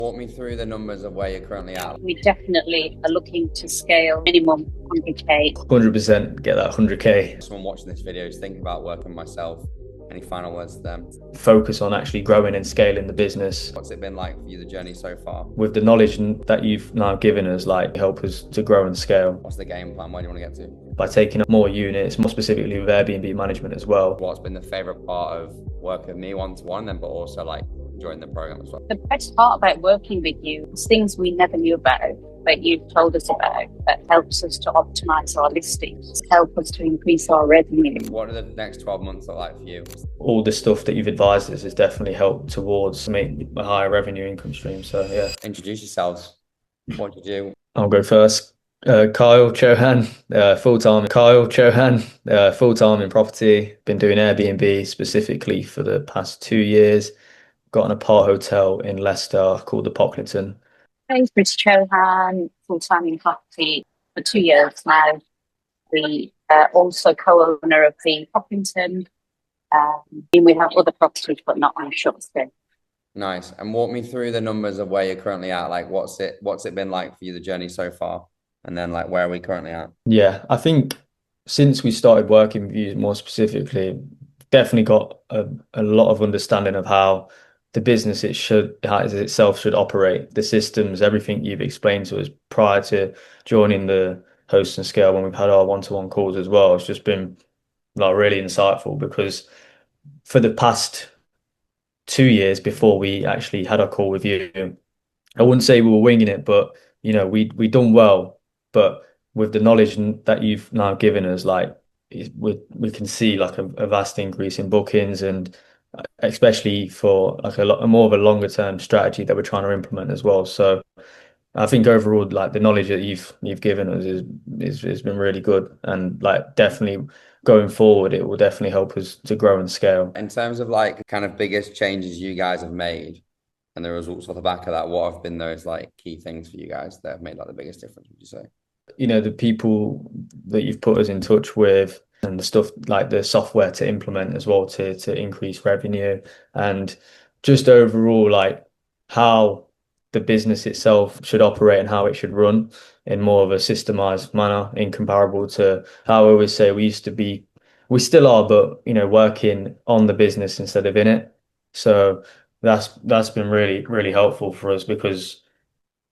Walk me through the numbers of where you're currently at. We definitely are looking to scale minimum 100K. 100% get that 100K. Someone watching this video is thinking about working myself. Any final words to them? Focus on actually growing and scaling the business. What's it been like for you, the journey so far? With the knowledge that you've now given us, like, help us to grow and scale. What's the game plan? Where do you want to get to? By taking up more units, more specifically with Airbnb management as well. What's been the favorite part of working with me one-to-one then, but also like enjoying the program as well? The best part about working with you is things we never knew about, that you've told us about, that helps us to optimize our listings, help us to increase our revenue. What do the next 12 months look like for you? All the stuff that you've advised us has definitely helped towards make a higher revenue income stream. So yeah. Introduce yourselves. What do you do? I'll go first. Kyle Chohan, full-time. Kyle Chohan, full-time in property. Been doing Airbnb specifically for the past 2 years. Got an apart hotel in Leicester called the Pocklington. Hey, Chris Chohan, full-time in property for 2 years now. We are also co-owner of the Pocklington. We have other properties, but not on a short stay. Nice. And walk me through the numbers of where you're currently at. Like, what's it been like for you, the journey so far? And then like, where are we currently at? Yeah, I think since we started working with you more specifically, definitely got a lot of understanding of how the business how it itself should operate, the systems, everything you've explained to us prior to joining the Host and Scale when we've had our one-to-one calls as well. It's just been like really insightful because for the past 2 years before we actually had our call with you, I wouldn't say we were winging it, but we done well. But with the knowledge that you've now given us, like we can see like a vast increase in bookings, and especially for like a more of a longer term strategy that we're trying to implement as well. So I think overall, like the knowledge that you've given us has been really good, and like definitely going forward, it will definitely help us to grow and scale. In terms of like kind of biggest changes you guys have made and the results off the back of that, what have been those like key things for you guys that have made like the biggest difference, would you say? The people that you've put us in touch with and the stuff like the software to implement as well to increase revenue, and just overall like how the business itself should operate and how it should run in more of a systemized manner, in comparable to how I always say we used to be, we still are, but working on the business instead of in it. So that's been really, really helpful for us because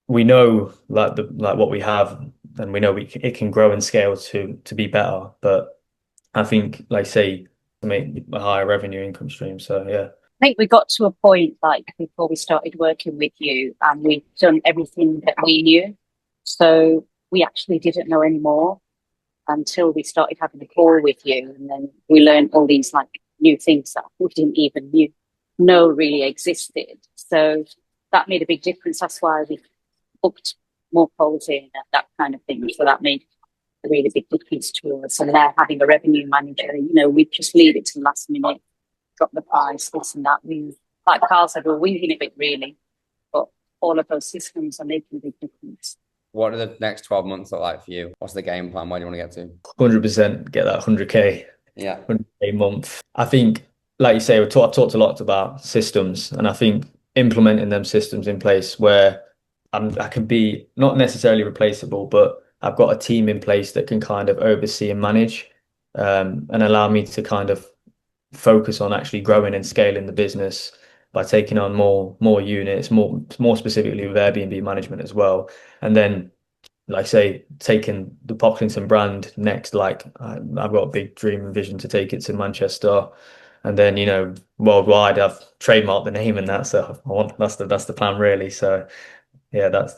we know like what we have, and we know it can grow and scale to be better. But I think, like say, to make a higher revenue income stream. So yeah. I think we got to a point like before we started working with you and we'd done everything that we knew. So we actually didn't know any more until we started having a call with you. And then we learned all these like new things that we didn't even know really existed. So that made a big difference. That's why we booked more calls in and that kind of thing. So that made a really big difference to us. And now having a revenue manager, we just leave it to the last minute, drop the price, this and that. Like Carl said, we're winging it really, but all of those systems are making a big difference. What do the next 12 months look like for you? What's the game plan? Where do you want to get to? 100% get that 100K. Yeah. 100K month. I think, like you say, I've talked a lot about systems, and I think implementing them systems in place where I can be not necessarily replaceable, but I've got a team in place that can kind of oversee and manage, and allow me to kind of focus on actually growing and scaling the business by taking on more units, more specifically with Airbnb management as well. And then, like I say, taking the Pocklington brand next, like I've got a big dream and vision to take it to Manchester, and then worldwide. I've trademarked the name and that, so that's the plan really. So yeah, that's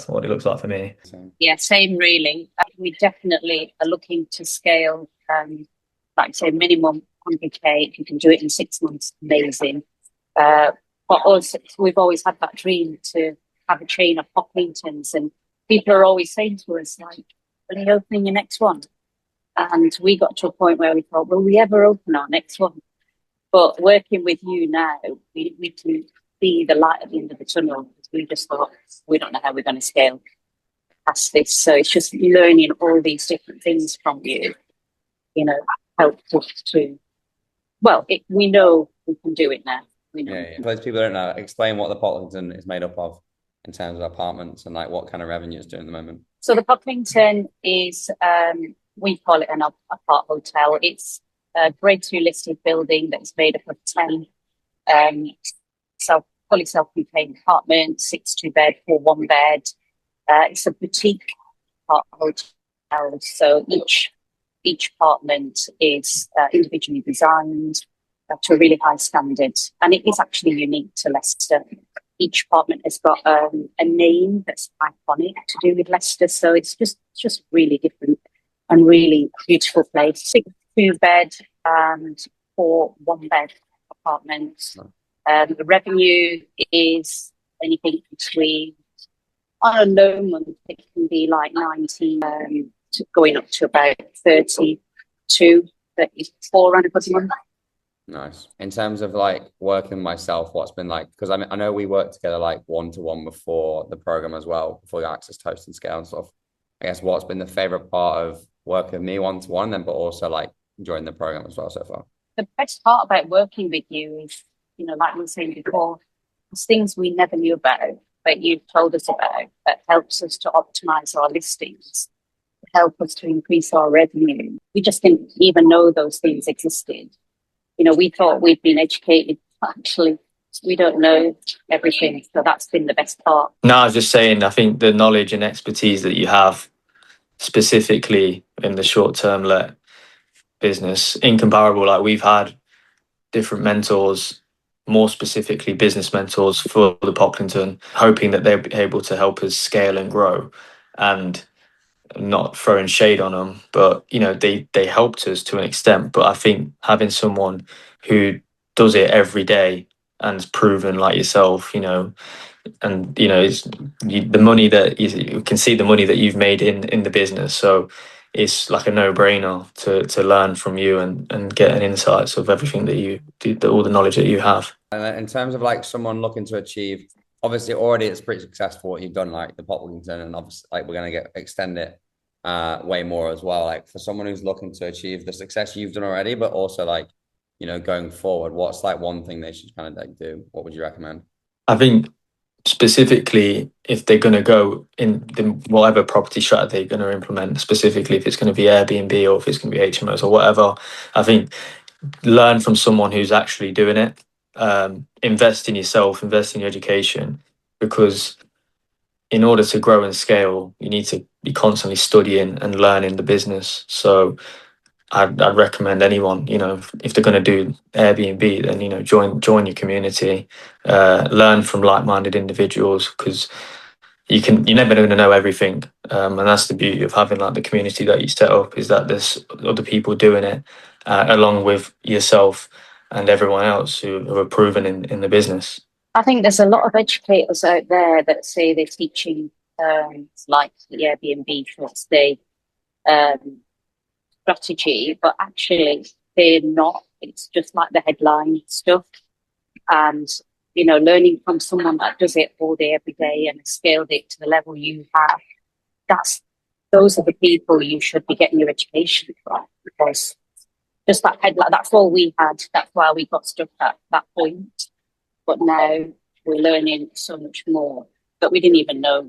what it looks like for me. Yeah, same really. We definitely are looking to scale, like I say, minimum 100K. If you can do it in 6 months, amazing. But us, we've always had that dream to have a chain of Pocklingtons, and people are always saying to us, like, when are you opening your next one? And we got to a point where we thought, will we ever open our next one? But working with you now, we can see the light at the end of the tunnel. We just thought, we don't know how we're going to scale past this. So it's just learning all these different things from you, helped us to, we know we can do it now. We know. Yeah. For those people who don't know, explain what the Pocklington is made up of. in terms of apartments and like what kind of revenue it's doing at the moment? So the Pocklington is, we call it an apart hotel. It's a grade 2 listed building that's made up of 10 um, fully self-contained apartments, 6 2-bed, 4 1-bed. It's a boutique apart hotel. So each apartment is individually designed to a really high standard. And it is actually unique to Leicester. Each apartment has got a name that's iconic to do with Leicester. So it's just really different and really beautiful place. 6 2-bed and 4 1-bed apartments. The revenue is anything between, on a low month, it can be like 19 going up to about 32, 34 on a good month. Nice. In terms of like working myself, what's been like, because I know we worked together like one-to-one before the program as well, before the Access to Hosting Scale and stuff. I guess what's been the favorite part of working with me one-to-one, then but also like enjoying the program as well so far? The best part about working with you is, like we were saying before, there's things we never knew about that you've told us about that helps us to optimize our listings, help us to increase our revenue. We just didn't even know those things existed. We thought we'd been educated. Actually, we don't know everything. So that's been the best part. No, I was just saying, I think the knowledge and expertise that you have specifically in the short-term let business, incomparable. Like we've had different mentors, more specifically business mentors for the Pocklington, hoping that they'll be able to help us scale and grow. And not throwing shade on them, but they helped us to an extent. But I think having someone who does it every day and's proven like yourself, it's the money that you can see the money that you've made in the business. So it's like a no-brainer to learn from you and get an insights of everything that you do, all the knowledge that you have. And in terms of like someone looking to achieve, obviously already it's pretty successful what you've done, like the Pocklington, and obviously like we're gonna extend it way more as well. Like for someone who's looking to achieve the success you've done already, but also like going forward, what's like one thing they should kind of like do? What would you recommend? I think specifically if they're going to go in whatever property strategy they're going to implement, specifically if it's going to be Airbnb or if it's going to be HMOs or whatever, I think learn from someone who's actually doing it. Invest in yourself, invest in your education, because in order to grow and scale, you need to be constantly studying and learning the business. So I'd recommend anyone, if they're going to do Airbnb, then, join your community, learn from like-minded individuals, because you're never going to know everything. And that's the beauty of having like the community that you set up, is that there's other people doing it along with yourself and everyone else who are proven in the business. I think there's a lot of educators out there that say they're teaching like the Airbnb short stay strategy, but actually they're not. It's just like the headline stuff. And, learning from someone that does it all day, every day and scaled it to the level you have, those are the people you should be getting your education from, because just that headline, that's all we had. That's why we got stuck at that point. But now we're learning so much more that we didn't even know.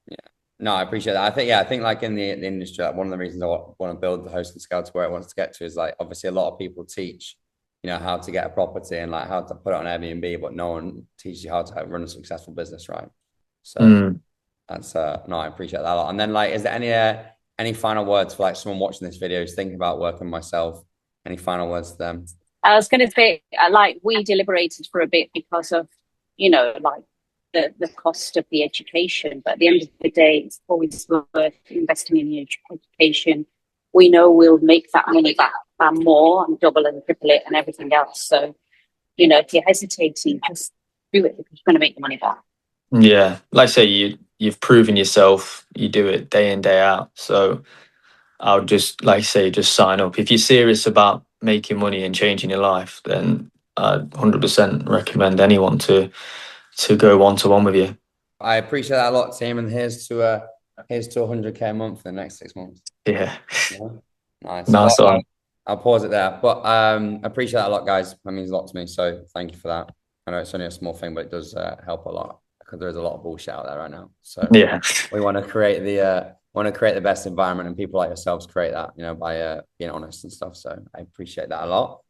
Yeah, no, I appreciate that. I think like in the industry, like one of the reasons I want to build the Hosting Scale to where it wants to get to is like obviously a lot of people teach, how to get a property and like how to put it on Airbnb, but no one teaches you how to run a successful business, right? So that's no, I appreciate that a lot. And then like, is there any final words for like someone watching this video who's thinking about working myself? Any final words to them? I was going to say, like, we deliberated for a bit because of, like the cost of the education. But at the end of the day, it's always worth investing in your education. We know we'll make that money back and more and double and triple it and everything else. So, if you're hesitating, just do it because you're going to make the money back. Yeah, like I say, you've proven yourself. You do it day in, day out. So I would just, like I say, just sign up. If you're serious about making money and changing your life, then I'd 100% recommend anyone to go one-to-one with you. I appreciate that a lot, Tim. And here's to 100K a month for the next 6 months. Yeah. Nice. Nice one. I'll pause it there. But I appreciate that a lot, guys. That means a lot to me. So thank you for that. I know it's only a small thing, but it does help a lot. because there's a lot of bullshit out there right now. So Yeah. we want to create the best environment, and people like yourselves create that, by being honest and stuff. So I appreciate that a lot.